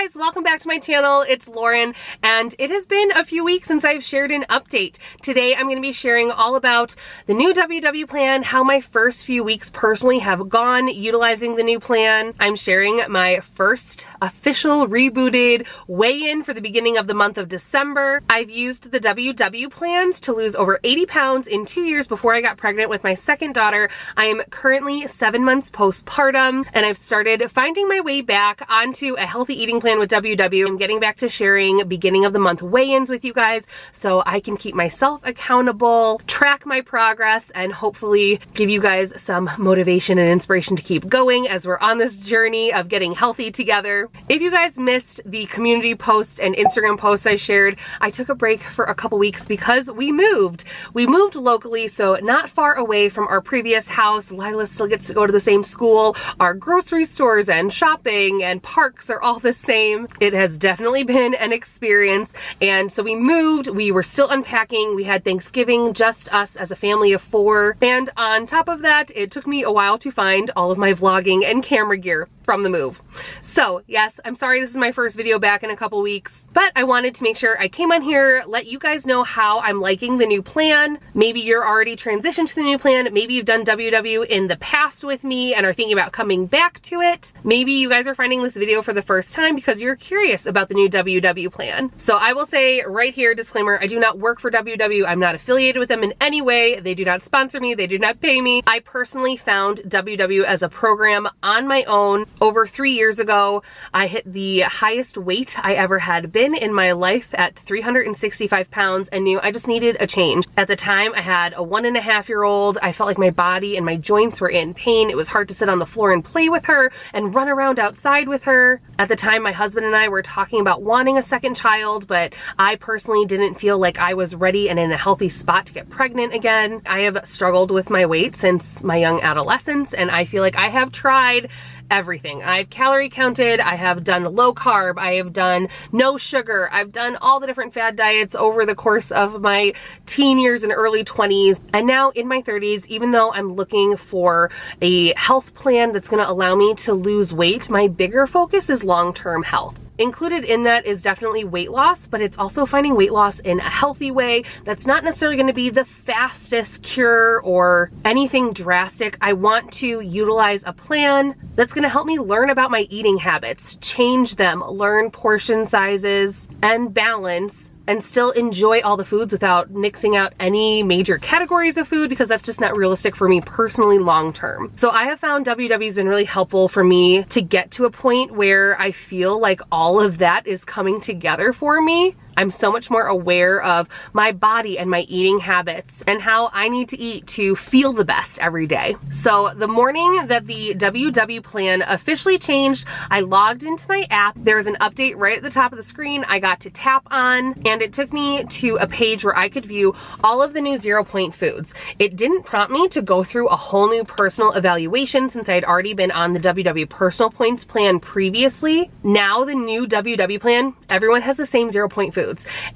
guys, welcome back to my channel. It's Lauren, and it has been a few weeks since I've shared an update. Today I'm going to be sharing all about the new WW plan, how my first few weeks personally have gone utilizing the new plan. I'm sharing my first official rebooted weigh-in for the beginning of the month of December. I've used the WW plans to lose over 80 pounds in 2 years before I got pregnant with my second daughter. I am currently 7 months postpartum, and I've started finding my way back onto a healthy eating plan with WW. I'm getting back to sharing beginning of the month weigh-ins with you guys so I can keep myself accountable, track my progress, and hopefully give you guys some motivation and inspiration to keep going as we're on this journey of getting healthy together. If you guys missed the community post and Instagram posts I shared, I took a break for a couple weeks because we moved. We moved locally, so not far away from our previous house. Lila still gets to go to the same school. Our grocery stores and shopping and parks are all the same. It has definitely been an experience, and so we moved. We were still unpacking. We had Thanksgiving, just us as a family of 4, and on top of that, it took me a while to find all of my vlogging and camera gear from the move. So yes, I'm sorry this is my first video back in a couple weeks, but I wanted to make sure I came on here, let you guys know how I'm liking the new plan. Maybe you're already transitioned to the new plan. Maybe you've done WW in the past with me and are thinking about coming back to it. Maybe you guys are finding this video for the first time because you're curious about the new WW plan. So I will say right here, disclaimer, I do not work for WW. I'm not affiliated with them in any way. They do not sponsor me. They do not pay me. I personally found WW as a program on my own. Over 3 years ago, I hit the highest weight I ever had been in my life at 365 pounds and knew I just needed a change. At the time, I had a 1.5-year-old. I felt like my body and my joints were in pain. It was hard to sit on the floor and play with her and run around outside with her. At the time, my husband and I were talking about wanting a second child, but I personally didn't feel like I was ready and in a healthy spot to get pregnant again. I have struggled with my weight since my young adolescence, and I feel like I have tried everything. I've calorie counted, I have done low carb, I have done no sugar, I've done all the different fad diets over the course of my teen years and early 20s. And now in my 30s, even though I'm looking for a health plan that's gonna allow me to lose weight, my bigger focus is long-term health. Included in that is definitely weight loss, but it's also finding weight loss in a healthy way that's not necessarily going to be the fastest cure or anything drastic. I want to utilize a plan that's going to help me learn about my eating habits, change them, learn portion sizes and balance, and still enjoy all the foods without nixing out any major categories of food, because that's just not realistic for me personally long term. So I have found WW has been really helpful for me to get to a point where I feel like all of that is coming together for me. I'm so much more aware of my body and my eating habits and how I need to eat to feel the best every day. So the morning that the WW plan officially changed, I logged into my app. There was an update right at the top of the screen I got to tap on, and it took me to a page where I could view all of the new 0-point foods. It didn't prompt me to go through a whole new personal evaluation since I had already been on the WW personal points plan previously. Now the new WW plan, everyone has the same 0-point foods.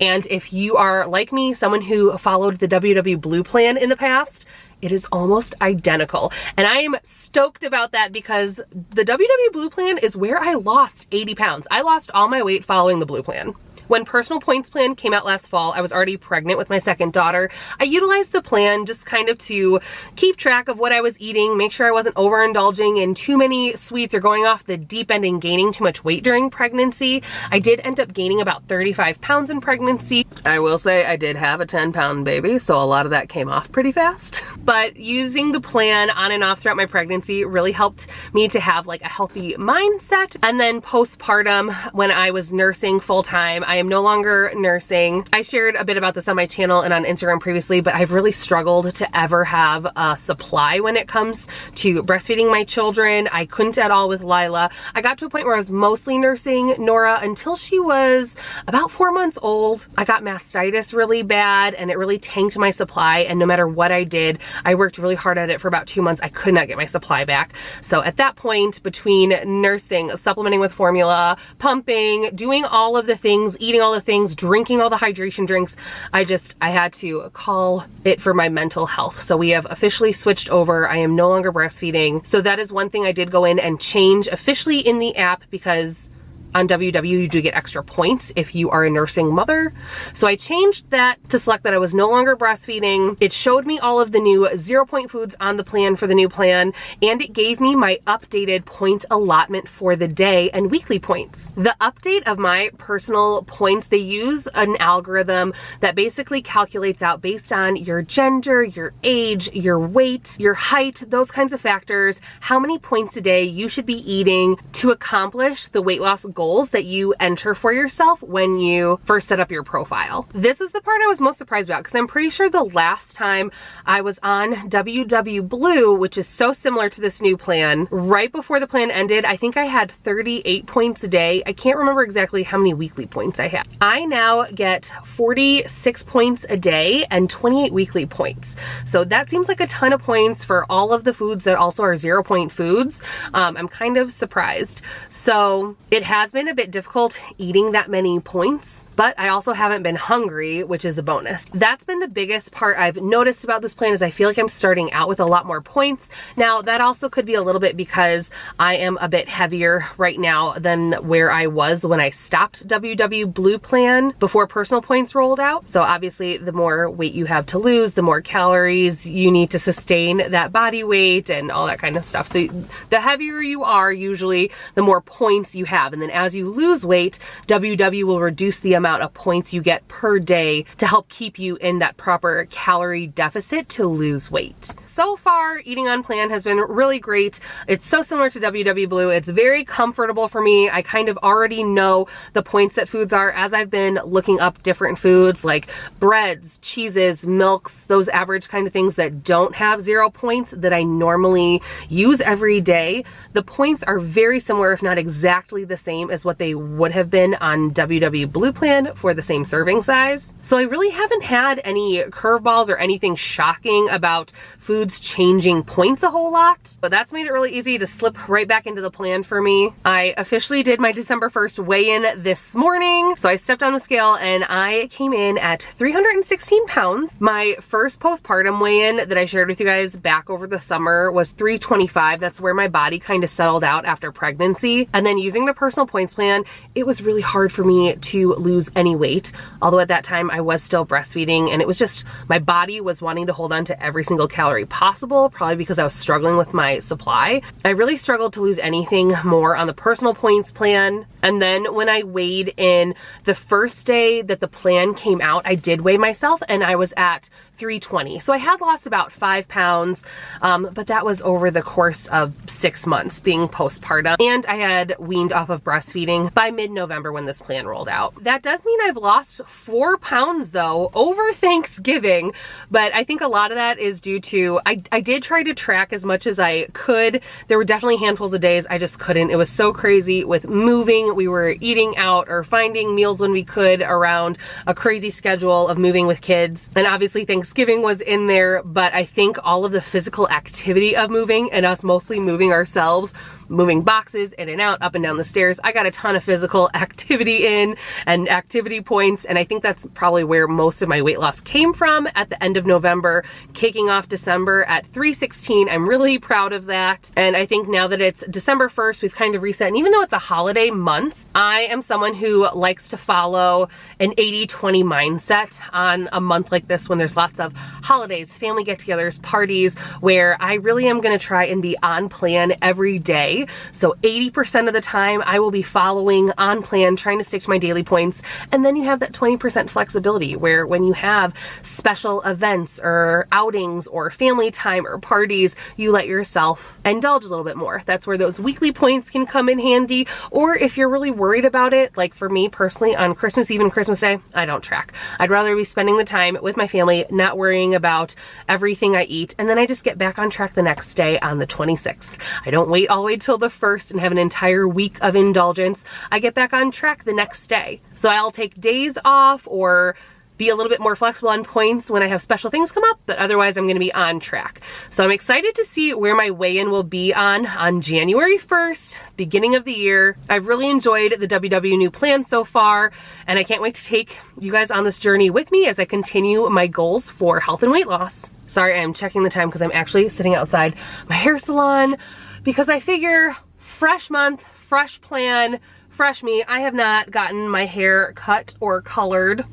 And if you are like me, someone who followed the WW Blue plan in the past, it is almost identical. And I am stoked about that because the WW Blue plan is where I lost 80 pounds. I lost all my weight following the Blue plan. When Personal Points Plan came out last fall, I was already pregnant with my second daughter. I utilized the plan just kind of to keep track of what I was eating, make sure I wasn't overindulging in too many sweets or going off the deep end and gaining too much weight during pregnancy. I did end up gaining about 35 pounds in pregnancy. I will say I did have a 10-pound baby, so a lot of that came off pretty fast. But using the plan on and off throughout my pregnancy really helped me to have like a healthy mindset. And then postpartum, when I was nursing full-time, I am no longer nursing. I shared a bit about this on my channel and on Instagram previously, but I've really struggled to ever have a supply when it comes to breastfeeding my children. I couldn't at all with Lila. I got to a point where I was mostly nursing Nora until she was about 4 months old. I got mastitis really bad and it really tanked my supply, and no matter what I did, I worked really hard at it for about 2 months. I could not get my supply back. So at that point, between nursing, supplementing with formula, pumping, doing all of the things, eating all the things, drinking all the hydration drinks, I had to call it for my mental health. So we have officially switched over. I am no longer breastfeeding. So that is one thing I did go in and change officially in the app because on WW, you do get extra points if you are a nursing mother. So I changed that to select that I was no longer breastfeeding. It showed me all of the new 0-point foods on the plan for the new plan, and it gave me my updated point allotment for the day and weekly points. The update of my personal points, they use an algorithm that basically calculates out based on your gender, your age, your weight, your height, those kinds of factors, how many points a day you should be eating to accomplish the weight loss goals that you enter for yourself when you first set up your profile. This is the part I was most surprised about, because I'm pretty sure the last time I was on WW Blue, which is so similar to this new plan, right before the plan ended, I think I had 38 points a day. I can't remember exactly how many weekly points I had. I now get 46 points a day and 28 weekly points. So that seems like a ton of points for all of the foods that also are 0-point foods. I'm kind of surprised. So it has been a bit difficult eating that many points, but I also haven't been hungry, which is a bonus. That's been the biggest part I've noticed about this plan, is I feel like I'm starting out with a lot more points. Now that also could be a little bit because I am a bit heavier right now than where I was when I stopped WW Blue plan before personal points rolled out. So obviously the more weight you have to lose, the more calories you need to sustain that body weight and all that kind of stuff. So the heavier you are, usually the more points you have. And then as you lose weight, WW will reduce the amount of points you get per day to help keep you in that proper calorie deficit to lose weight. So far, eating on plan has been really great. It's so similar to WW Blue. It's very comfortable for me. I kind of already know the points that foods are as I've been looking up different foods like breads, cheeses, milks, those average kind of things that don't have 0 points that I normally use every day. The points are very similar, if not exactly the same as what they would have been on WW Blue plan for the same serving size. So I really haven't had any curveballs or anything shocking about foods changing points a whole lot, but that's made it really easy to slip right back into the plan for me. I officially did my December 1st weigh-in this morning. So I stepped on the scale and I came in at 316 pounds. My first postpartum weigh-in that I shared with you guys back over the summer was 325. That's where my body kind of settled out after pregnancy. And then using the personal points plan, it was really hard for me to lose any weight. Although at that time I was still breastfeeding, and it was just, my body was wanting to hold on to every single calorie possible, probably because I was struggling with my supply. I really struggled to lose anything more on the personal points plan. And then when I weighed in the first day that the plan came out, I did weigh myself and I was at 320. So I had lost about 5 pounds, but that was over the course of 6 months being postpartum. And I had weaned off of breastfeeding by mid-November when this plan rolled out. That does mean I've lost 4 pounds though over Thanksgiving, but I think a lot of that is due to, I did try to track as much as I could. There were definitely handfuls of days I just couldn't. It was so crazy with moving. We were eating out or finding meals when we could around a crazy schedule of moving with kids. And obviously Thanksgiving was in there, but I think all of the physical activity of moving and us mostly moving ourselves, moving boxes in and out, up and down the stairs, I got a ton of physical activity in and activity points. And I think that's probably where most of my weight loss came from at the end of November, kicking off December at 316. I'm really proud of that. And I think now that it's December 1st, we've kind of reset. And even though it's a holiday month, I am someone who likes to follow an 80-20 mindset on a month like this when there's lots of holidays, family get-togethers, parties, where I really am going to try and be on plan every day. So 80% of the time I will be following on plan, trying to stick to my daily points. And then you have that 20% flexibility where when you have special events or outings or family time or parties, you let yourself indulge a little bit more. That's where those weekly points can come in handy. Or if you're really worried about it, like for me personally, on Christmas Eve and Christmas Day, I don't track. I'd rather be spending the time with my family, not worrying about everything I eat. And then I just get back on track the next day on the 26th. I don't wait all the way till the 1st and have an entire week of indulgence. I get back on track the next day. So I'll take days off or be a little bit more flexible on points when I have special things come up, but otherwise I'm going to be on track. So I'm excited to see where my weigh-in will be on January 1st, beginning of the year. I've really enjoyed the WW new plan so far, and I can't wait to take you guys on this journey with me as I continue my goals for health and weight loss. Sorry, I'm checking the time because I'm actually sitting outside my hair salon because I figure fresh month, fresh plan, fresh me, I have not gotten my hair cut or colored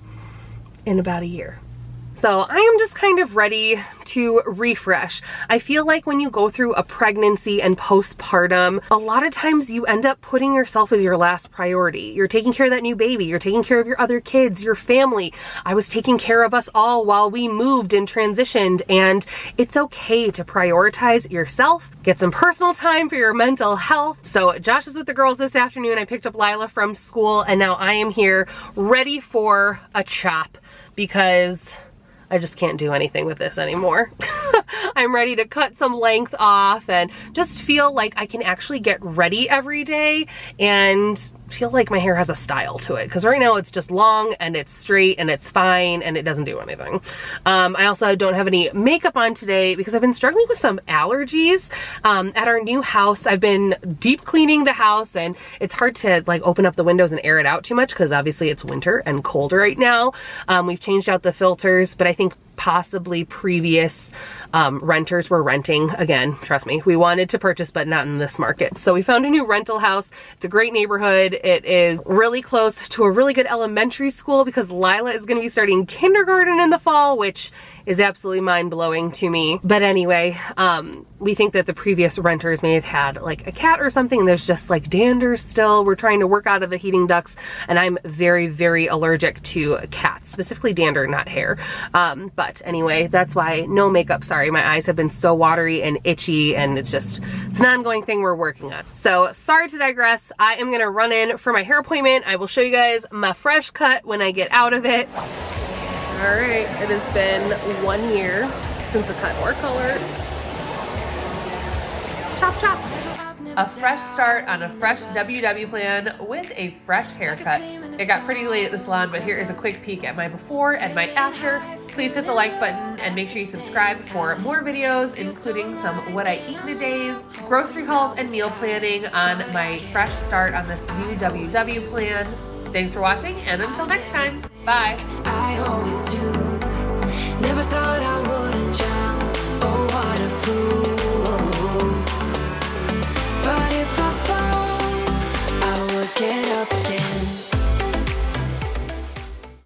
in about a year. So I am just kind of ready to refresh. I feel like when you go through a pregnancy and postpartum, a lot of times you end up putting yourself as your last priority. You're taking care of that new baby. You're taking care of your other kids, your family. I was taking care of us all while we moved and transitioned, and it's okay to prioritize yourself, get some personal time for your mental health. So Josh is with the girls this afternoon. I picked up Lila from school, and now I am here ready for a chop because I just can't do anything with this anymore. I'm ready to cut some length off and just feel like I can actually get ready every day and feel like my hair has a style to it. Because right now it's just long and it's straight and it's fine and it doesn't do anything. I also don't have any makeup on today because I've been struggling with some allergies. At our new house, I've been deep cleaning the house, and it's hard to like open up the windows and air it out too much because obviously it's winter and cold right now. We've changed out the filters, but I think possibly previous renters were renting. Again, trust me, we wanted to purchase, but not in this market. So we found a new rental house. It's a great neighborhood. It is really close to a really good elementary school because Lila is going to be starting kindergarten in the fall, which is absolutely mind-blowing to me. But anyway, we think that the previous renters may have had like a cat or something. There's just like dander still. We're trying to work out of the heating ducts, and I'm very, very allergic to cats, specifically dander, not hair. But anyway, that's why no makeup. Sorry, my eyes have been so watery and itchy, and it's an ongoing thing we're working on. So sorry to digress. I am gonna run in for my hair appointment. I will show you guys my fresh cut when I get out of it. All right, it has been 1 year since the cut or color. Chop, chop. A fresh start on a fresh WW plan with a fresh haircut. It got pretty late at the salon, but here is a quick peek at my before and my after. Please hit the like button and make sure you subscribe for more videos, including some what I eat in a days, grocery hauls, and meal planning on my fresh start on this new WW plan. Thanks for watching, and until next time, bye. I always do. Never thought I would.